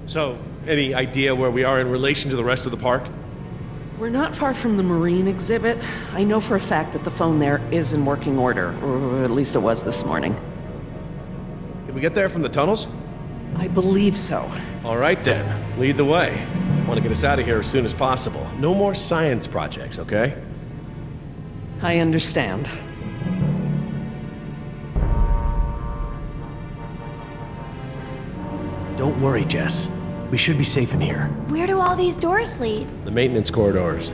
So, any idea where we are in relation to the rest of the park? We're not far from the marine exhibit. I know for a fact that the phone there is in working order, or at least it was this morning. Did we get there from the tunnels? I believe so. All right then, lead the way. Want to get us out of here as soon as possible. No more science projects, okay? I understand. Don't worry, Jess. We should be safe in here. Where do all these doors lead? The maintenance corridors.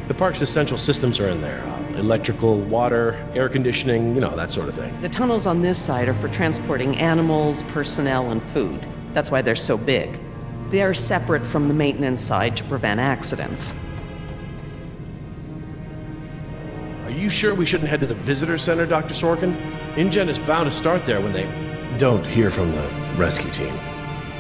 The park's essential systems are in there. Electrical, water, air conditioning, you know, that sort of thing. The tunnels on this side are for transporting animals, personnel, and food. That's why they're so big. They are separate from the maintenance side to prevent accidents. Are you sure we shouldn't head to the visitor center, Dr. Sorkin? InGen is bound to start there when they don't hear from the rescue team.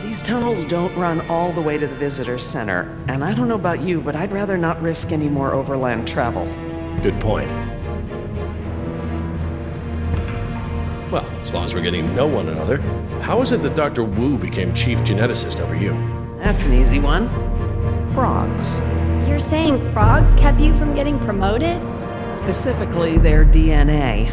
These tunnels don't run all the way to the visitor center, and I don't know about you, but I'd rather not risk any more overland travel. Good point. Well, as long as we're getting to know one another, how is it that Dr. Wu became chief geneticist over you? That's an easy one. Frogs. You're saying frogs kept you from getting promoted? Specifically, their DNA.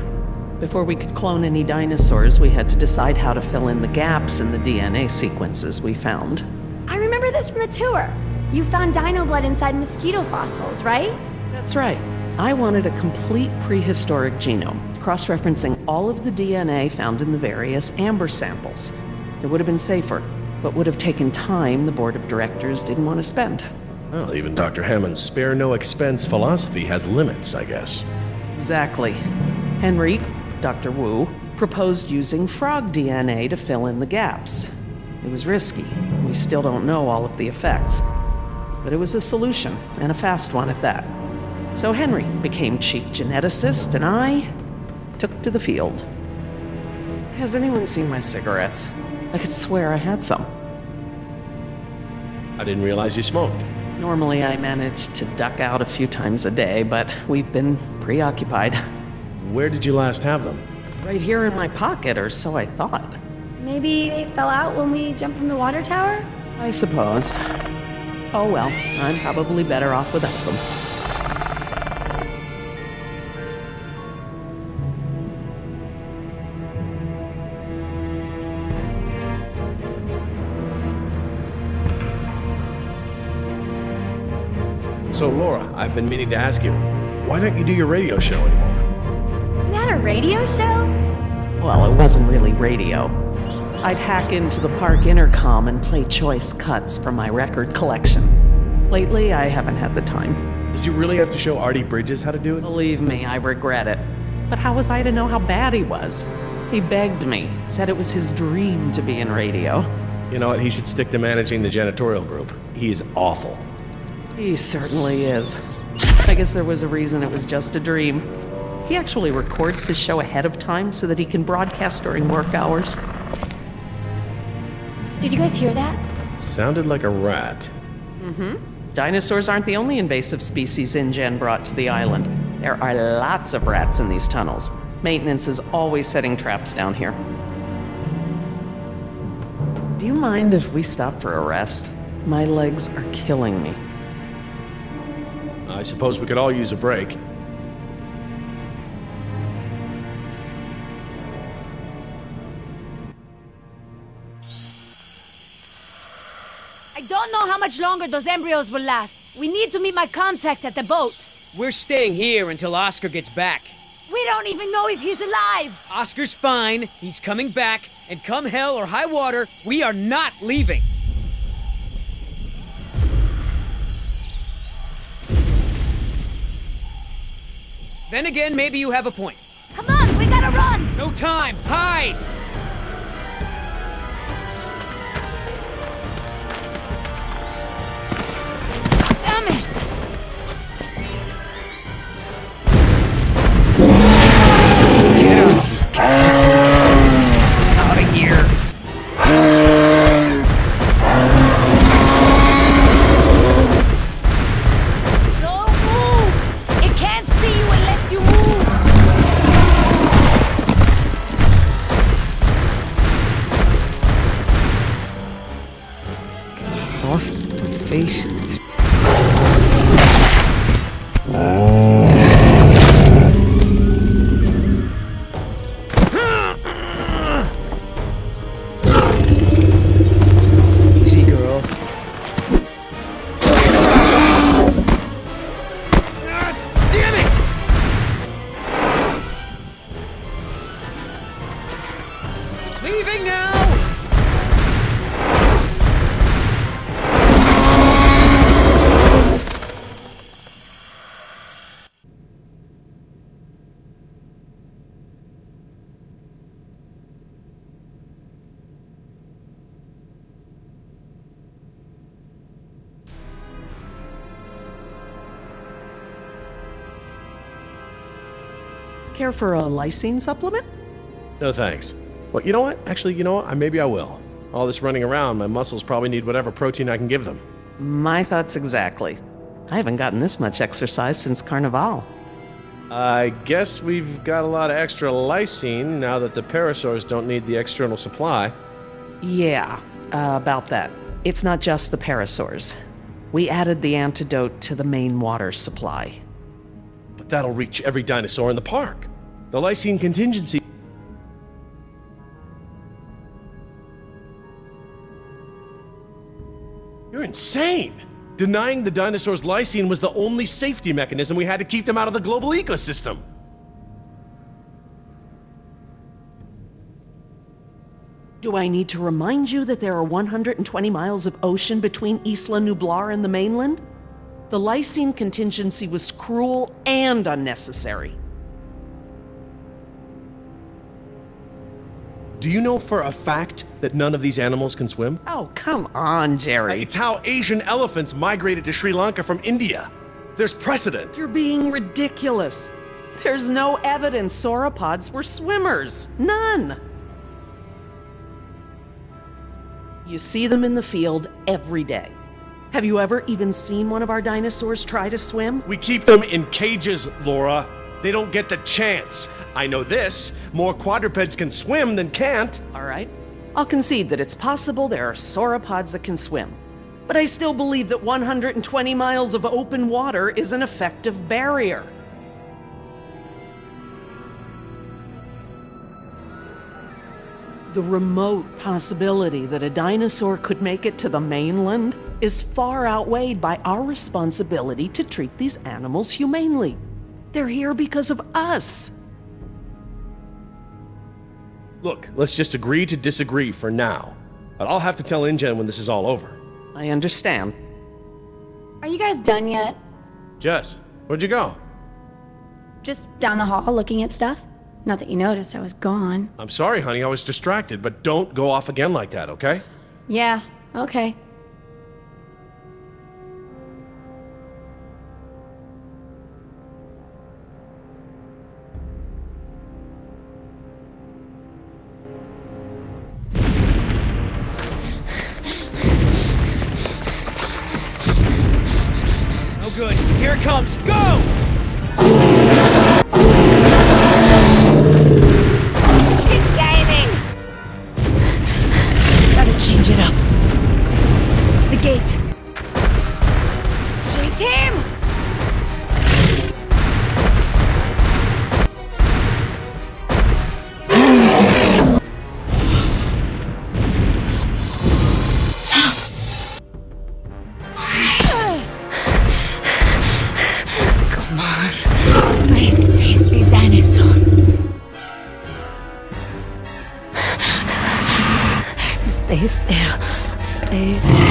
Before we could clone any dinosaurs, we had to decide how to fill in the gaps in the DNA sequences we found. I remember this from the tour. You found dino blood inside mosquito fossils, right? That's right. I wanted a complete prehistoric genome, cross-referencing all of the DNA found in the various amber samples. It would have been safer, but would have taken time the board of directors didn't want to spend. Well, even Dr. Hammond's spare no expense philosophy has limits, I guess. Exactly. Henry, Dr. Wu, proposed using frog DNA to fill in the gaps. It was risky. We still don't know all of the effects. But it was a solution, and a fast one at that. So Henry became chief geneticist, and I took to the field. Has anyone seen my cigarettes? I could swear I had some. I didn't realize you smoked. Normally I manage to duck out a few times a day, but we've been preoccupied. Where did you last have them? Right here in my pocket, or so I thought. Maybe they fell out when we jumped from the water tower? I suppose. Oh well, I'm probably better off without them. So, Laura, I've been meaning to ask you, why don't you do your radio show anymore? You had a radio show? Well, it wasn't really radio. I'd hack into the park intercom and play choice cuts from my record collection. Lately, I haven't had the time. Did you really have to show Artie Bridges how to do it? Believe me, I regret it. But how was I to know how bad he was? He begged me, said it was his dream to be in radio. You know what, he should stick to managing the janitorial group. He is awful. He certainly is. I guess there was a reason it was just a dream. He actually records his show ahead of time so that he can broadcast during work hours. Did you guys hear that? Sounded like a rat. Mm-hmm. Dinosaurs aren't the only invasive species InGen brought to the island. There are lots of rats in these tunnels. Maintenance is always setting traps down here. Do you mind if we stop for a rest? My legs are killing me. I suppose we could all use a break. I don't know how much longer those embryos will last. We need to meet my contact at the boat. We're staying here until Oscar gets back. We don't even know if he's alive. Oscar's fine, he's coming back, and come hell or high water, we are not leaving. Then again, maybe you have a point. Come on, we gotta run! No time! Hide! Damn it! Out of here! Don't move! It can't see you unless you move! off my face. Easy, girl. Damn it! Leaving now! Care for a lysine supplement? No thanks. Well, you know what? Actually, you know what? Maybe I will. All this running around, my muscles probably need whatever protein I can give them. My thoughts exactly. I haven't gotten this much exercise since Carnival. I guess we've got a lot of extra lysine now that the parasaurs don't need the external supply. Yeah, about that. It's not just the parasaurs. We added the antidote to the main water supply. But that'll reach every dinosaur in the park. The lysine contingency... You're insane! Denying the dinosaurs lysine was the only safety mechanism we had to keep them out of the global ecosystem. Do I need to remind you that there are 120 miles of ocean between Isla Nublar and the mainland? The lysine contingency was cruel and unnecessary. Do you know for a fact that none of these animals can swim? Oh, come on, Jerry. It's how Asian elephants migrated to Sri Lanka from India. There's precedent. You're being ridiculous. There's no evidence sauropods were swimmers. None. You see them in the field every day. Have you ever even seen one of our dinosaurs try to swim? We keep them in cages, Laura. They don't get the chance. I know this. More quadrupeds can swim than can't. All right. I'll concede that it's possible there are sauropods that can swim. But I still believe that 120 miles of open water is an effective barrier. The remote possibility that a dinosaur could make it to the mainland is far outweighed by our responsibility to treat these animals humanely. They're here because of us. Look, let's just agree to disagree for now. But I'll have to tell InGen when this is all over. I understand. Are you guys done yet? Jess, where'd you go? Just down the hall looking at stuff? Not that you noticed I was gone. I'm sorry, honey, I was distracted, but don't go off again like that, okay? Yeah, okay. No good. Here it comes. Go! Change it up. The gate. Chase him! Come on. Nice tasty dinosaur. Stay still. Stay still.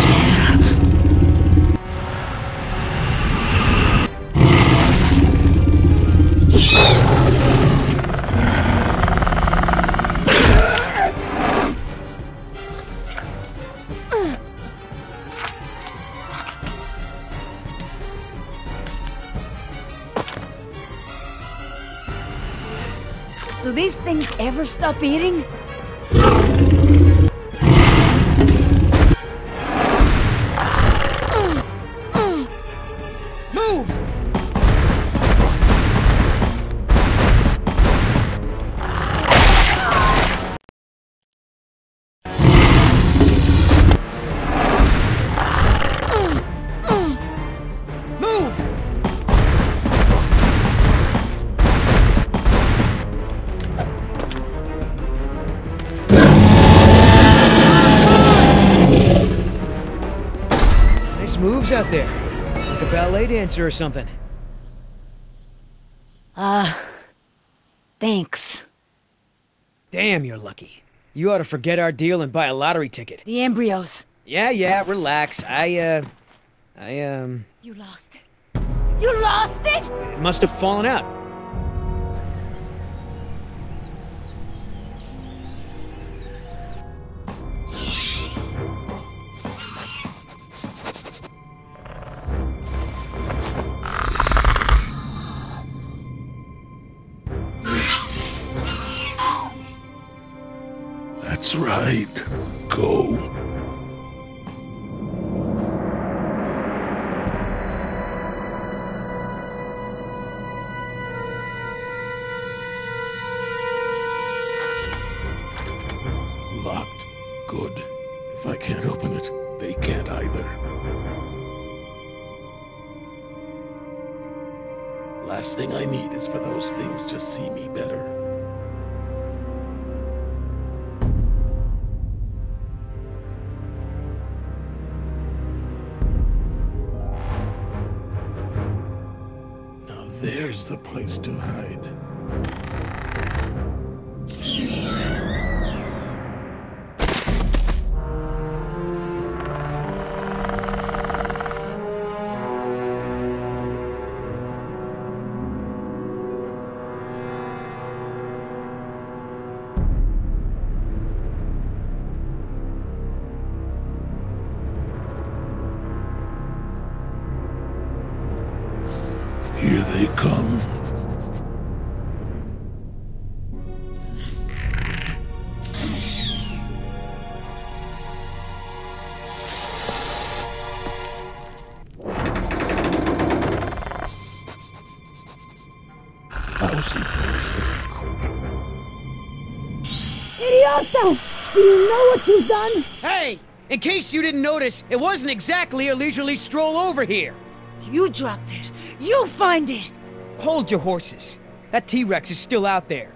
Do these things ever stop eating? moves out there. Like a ballet dancer or something. Thanks. Damn, you're lucky. You ought to forget our deal and buy a lottery ticket. The embryos. Yeah, relax. You lost it. You lost it?! It must have fallen out. That's right. Go. Locked. Good. If I can't open it, they can't either. Last thing I need is for those things to see me better. Now there's the place to hide. Here they come. Lousy place. Idioto! Do you know what you've done? Hey! In case you didn't notice, it wasn't exactly a leisurely stroll over here. You dropped it. You find it! Hold your horses. That T-Rex is still out there.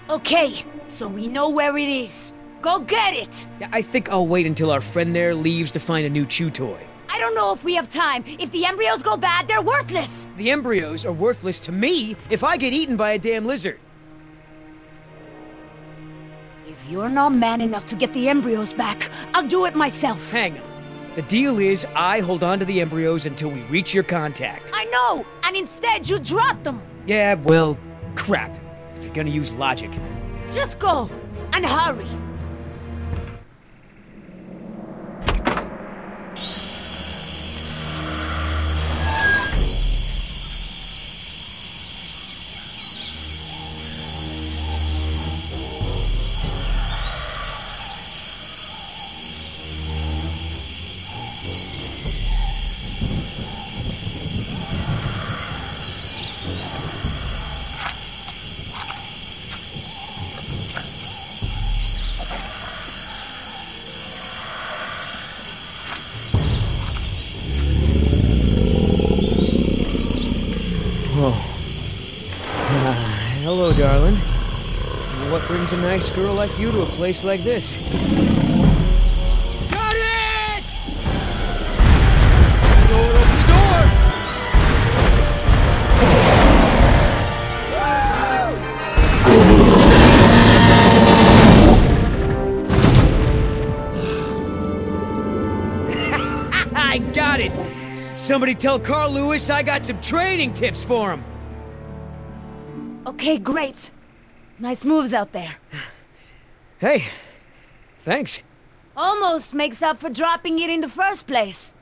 Okay, so we know where it is. Go get it! Yeah, I think I'll wait until our friend there leaves to find a new chew toy. I don't know if we have time. If the embryos go bad, they're worthless! The embryos are worthless to me if I get eaten by a damn lizard. If you're not man enough to get the embryos back, I'll do it myself. Hang on. The deal is I hold on to the embryos until we reach your contact. I know! And instead you drop them! Yeah, well, crap. If you're gonna use logic. Just go! And hurry! Hello, darling. What brings a nice girl like you to a place like this? Got it! Go and open the door! I got it! Somebody tell Carl Lewis I got some training tips for him! Okay, great. Nice moves out there. Hey, thanks. Almost makes up for dropping it in the first place.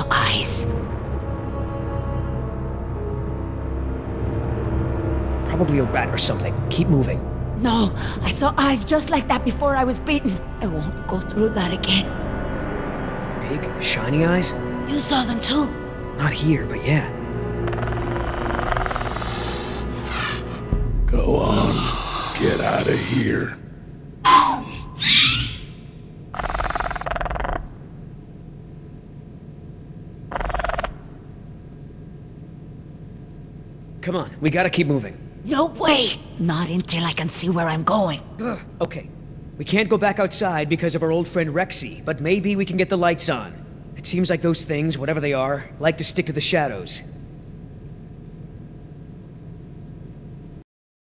saw eyes. Probably a rat or something. Keep moving. No, I saw eyes just like that before I was bitten. I won't go through that again. Big, shiny eyes? You saw them too? Not here, but yeah. Go on. Get out of here. Come on, we gotta keep moving. No way! Not until I can see where I'm going. Okay, we can't go back outside because of our old friend Rexy, but maybe we can get the lights on. It seems like those things, whatever they are, like to stick to the shadows.